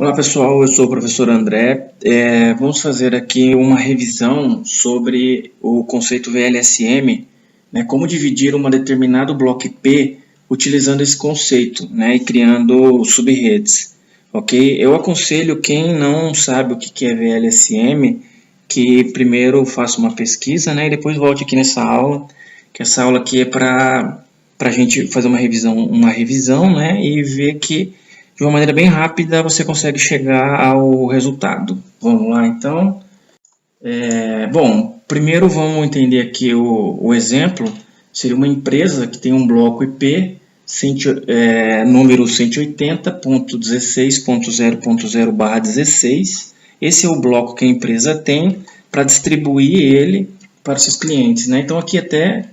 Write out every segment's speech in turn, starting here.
Olá pessoal, eu sou o professor André. Vamos fazer aqui uma revisão sobre o conceito VLSM, né, como dividir um determinado bloco IP utilizando esse conceito, né, e criando subredes. Ok? Eu aconselho quem não sabe o que é VLSM que primeiro faça uma pesquisa, né, e depois volte aqui nessa aula, que essa aula aqui é para a gente fazer uma revisão, né, e ver que de uma maneira bem rápida você consegue chegar ao resultado. Vamos lá, então. Bom, primeiro vamos entender aqui o exemplo. Seria uma empresa que tem um bloco IP número 180.16.0.0/16. Esse é o bloco que a empresa tem para distribuir ele para seus clientes, né? Então aqui até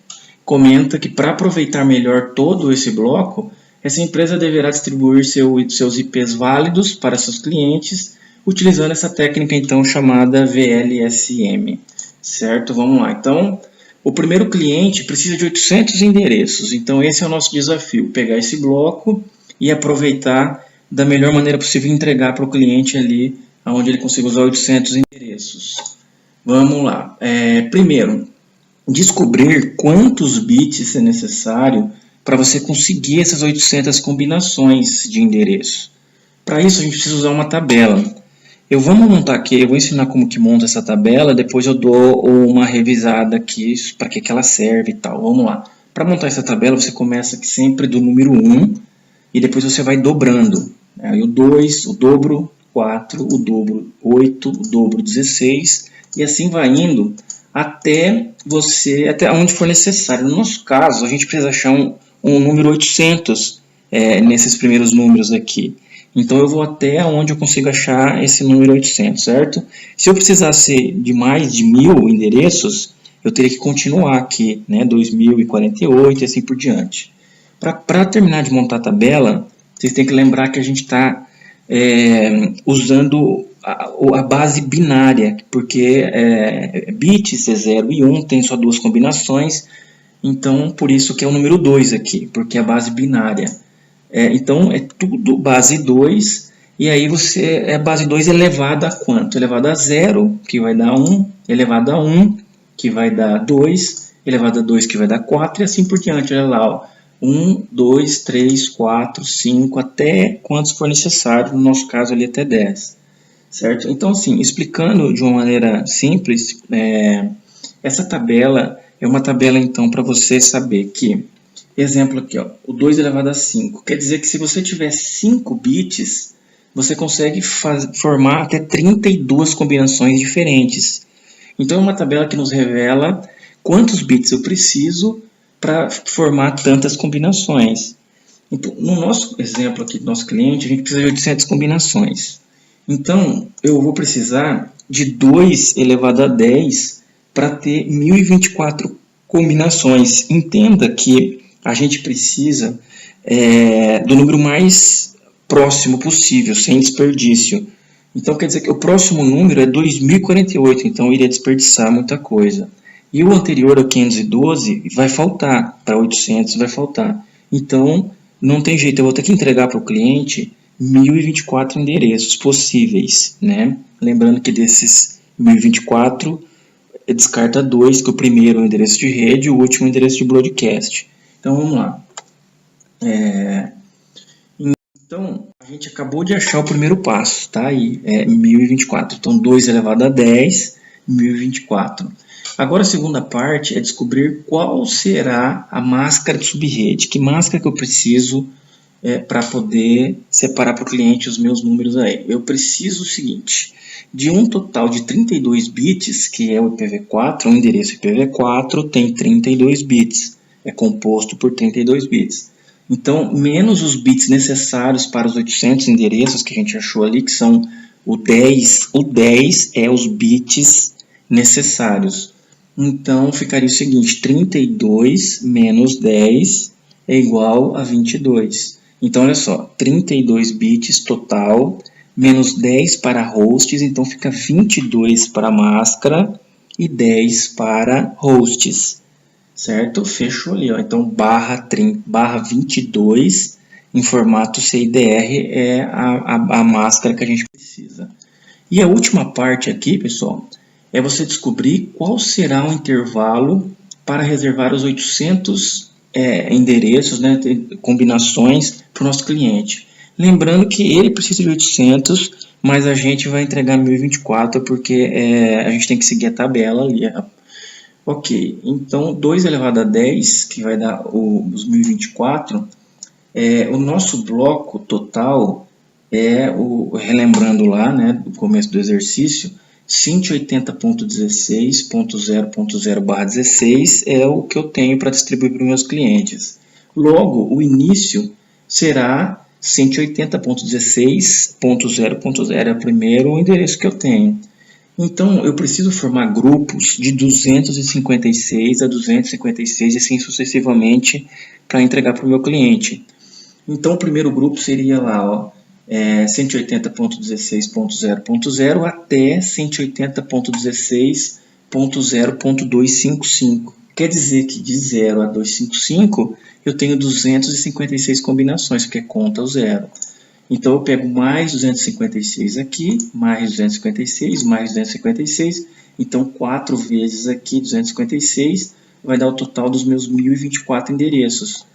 comenta que para aproveitar melhor todo esse bloco, essa empresa deverá distribuir seus IPs válidos para seus clientes, utilizando essa técnica então chamada VLSM, certo? Vamos lá. Então, o primeiro cliente precisa de 800 endereços, então esse é o nosso desafio, pegar esse bloco e aproveitar da melhor maneira possível e entregar para o cliente ali, onde ele consiga usar 800 endereços. Vamos lá. Primeiro, descobrir quantos bits é necessário para você conseguir essas 800 combinações de endereço. Para isso, a gente precisa usar uma tabela. Vamos montar aqui, eu vou ensinar como que monta essa tabela, depois eu dou uma revisada aqui, para que ela serve e tal. Vamos lá. Para montar essa tabela, você começa aqui sempre do número 1, e depois você vai dobrando. Aí o 2, o dobro, 4, o dobro, 8, o dobro, 16, e assim vai indo até onde for necessário. No nosso caso, a gente precisa achar um número 800 nesses primeiros números aqui. Então eu vou até onde eu consigo achar esse número 800, certo? Se eu precisasse de mais de 1000 endereços, eu teria que continuar aqui, né, 2048 e assim por diante. Para terminar de montar a tabela, vocês têm que lembrar que a gente está usando a base binária, porque bits é 0 e 1, tem só duas combinações, então por isso que é o número 2 aqui, porque é a base binária. Então é tudo base 2, e aí a base 2 elevada a quanto? Elevada a 0, que vai dar 1, elevada a 1, que vai dar 2, elevada a 2, que vai dar 4, e assim por diante. Olha lá, ó. 1, 2, 3, 4, 5, até quantos for necessário, no nosso caso ali até 10. Certo? Então, assim, explicando de uma maneira simples, essa tabela é uma tabela, então, para você saber que, exemplo aqui, ó, o 2 elevado a 5, quer dizer que se você tiver 5 bits, você consegue formar até 32 combinações diferentes. Então, é uma tabela que nos revela quantos bits eu preciso para formar tantas combinações. Então, no nosso exemplo aqui do nosso cliente, a gente precisa de 800 combinações. Então, eu vou precisar de 2 elevado a 10 para ter 1024 combinações. Entenda que a gente precisa do número mais próximo possível, sem desperdício. Então, quer dizer que o próximo número é 2048, então eu iria desperdiçar muita coisa. E o anterior, o 512, vai faltar, para 800 vai faltar. Então, não tem jeito, eu vou ter que entregar para o cliente 1024 endereços possíveis, né? Lembrando que desses 1024, descarta 2, que o primeiro é o endereço de rede e o último é o endereço de broadcast. Então, vamos lá. Então, a gente acabou de achar o primeiro passo, tá aí, 1024. Então, 2 elevado a 10, 1024. Agora, a segunda parte é descobrir qual será a máscara de subrede. Que máscara que eu preciso para poder separar para o cliente os meus números aí. Eu preciso o seguinte, de um total de 32 bits, que é o IPv4, o endereço IPv4 tem 32 bits, é composto por 32 bits. Então, menos os bits necessários para os 800 endereços que a gente achou ali, que são o 10 é os bits necessários. Então, ficaria o seguinte, 32 menos 10 é igual a 22. Então, olha só, 32 bits total, menos 10 para hosts, então fica 22 para máscara e 10 para hosts, certo? Fechou ali, ó. Então, barra 22 em formato CIDR é a máscara que a gente precisa. E a última parte aqui, pessoal, é você descobrir qual será o intervalo para reservar os 800 endereços, né, combinações para o nosso cliente. Lembrando que ele precisa de 800, mas a gente vai entregar 1024 porque a gente tem que seguir a tabela ali. Ok, então 2 elevado a 10, que vai dar os 1024, o nosso bloco total relembrando lá, né, do começo do exercício, 180.16.0.0/16 é o que eu tenho para distribuir para os meus clientes. Logo, o início será 180.16.0.0, é o primeiro endereço que eu tenho. Então, eu preciso formar grupos de 256 a 256 e assim sucessivamente para entregar para o meu cliente. Então, o primeiro grupo seria lá, 180.16.0.0 até 180.16.0.255. Quer dizer que de 0 a 255 eu tenho 256 combinações, porque conta o zero. Então eu pego mais 256 aqui, mais 256, mais 256. Então 4 vezes aqui 256 vai dar o total dos meus 1024 endereços.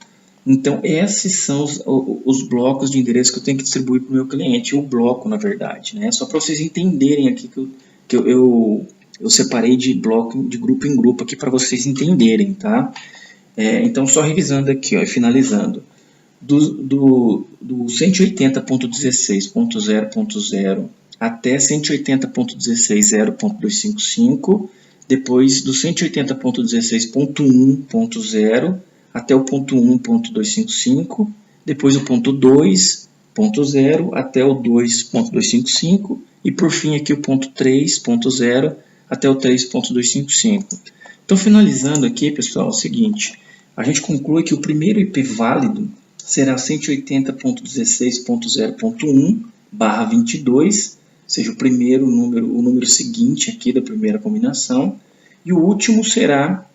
Então, esses são os blocos de endereço que eu tenho que distribuir para o meu cliente, o bloco, na verdade, né? Só para vocês entenderem aqui que eu separei de bloco, de grupo em grupo aqui para vocês entenderem, tá? Então, só revisando aqui, ó, e finalizando. Do 180.16.0.0 até 180.16.0.255, depois do 180.16.1.0 até o ponto 1.255, depois o ponto 2.0 até o 2.255 e por fim aqui o ponto 3.0 até o 3.255. Então, finalizando aqui, pessoal, é o seguinte, a gente conclui que o primeiro IP válido será 180.16.0.1/22, ou seja, o primeiro número, o número seguinte aqui da primeira combinação, e o último será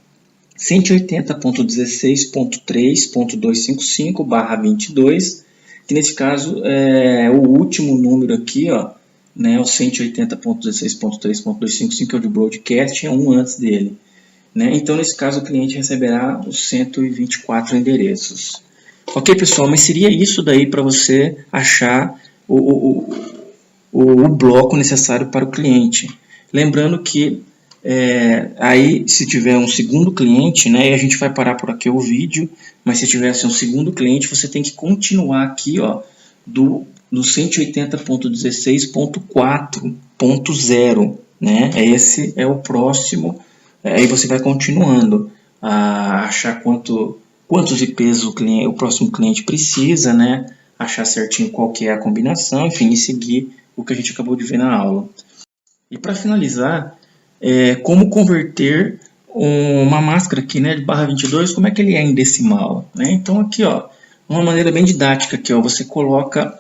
180.16.3.255/22, que nesse caso é o último número aqui, ó, né, o 180.16.3.255 é o de broadcast, é um antes dele. Né? Então, nesse caso, o cliente receberá os 124 endereços. Ok, pessoal, mas seria isso daí para você achar o bloco necessário para o cliente. Lembrando que aí, se tiver um segundo cliente, né, e a gente vai parar por aqui o vídeo, mas se tivesse um segundo cliente, você tem que continuar aqui, ó, do 180.16.4.0, né? Esse é o próximo. Aí você vai continuando a achar quantos IPs o próximo cliente precisa, né? Achar certinho qual que é a combinação, enfim, e seguir o que a gente acabou de ver na aula. E para finalizar, como converter uma máscara aqui, né, de /22, como é que ele é em decimal, né? Então aqui, ó, uma maneira bem didática aqui, ó, você coloca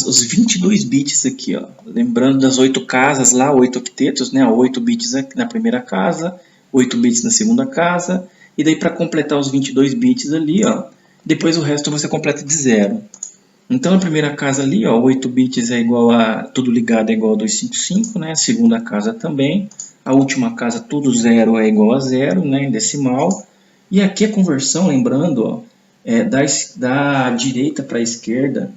os 22 bits aqui, ó, lembrando das 8 casas lá, 8 octetos, né, 8 bits na primeira casa, 8 bits na segunda casa, e daí para completar os 22 bits ali, ó, depois o resto você completa de 0. Então na primeira casa ali, ó, 8 bits é igual a, tudo ligado é igual a 255, né, a segunda casa também, a última casa tudo 0 é igual a 0, né, em decimal, e aqui a conversão, lembrando, ó, da direita para a esquerda,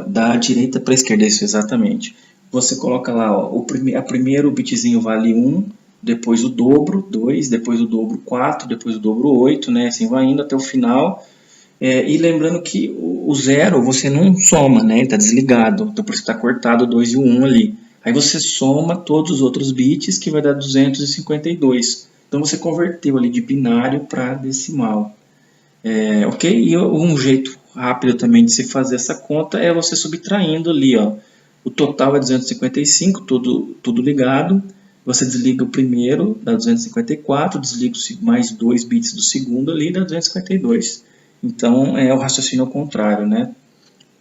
da direita para a esquerda, isso exatamente. Você coloca lá, ó, a primeiro bitzinho vale 1, depois o dobro, 2, depois o dobro 4, depois o dobro 8, né, assim vai indo até o final. E lembrando que o 0 você não soma, né, ele está desligado, então por isso está cortado o 2 e o 1 ali. Aí você soma todos os outros bits que vai dar 252. Então você converteu ali de binário para decimal. Ok? E um jeito rápido também de se fazer essa conta é você subtraindo ali, ó. O total é 255, tudo ligado. Você desliga o primeiro, dá 254, desliga mais 2 bits do segundo ali, dá 252. Então, é o raciocínio ao contrário, né?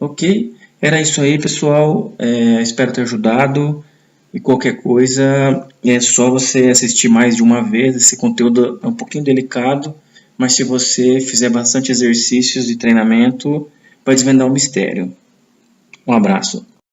Ok? Era isso aí, pessoal. Espero ter ajudado. E qualquer coisa, é só você assistir mais de uma vez. Esse conteúdo é um pouquinho delicado, mas se você fizer bastante exercícios de treinamento, para desvendar o mistério. Um abraço.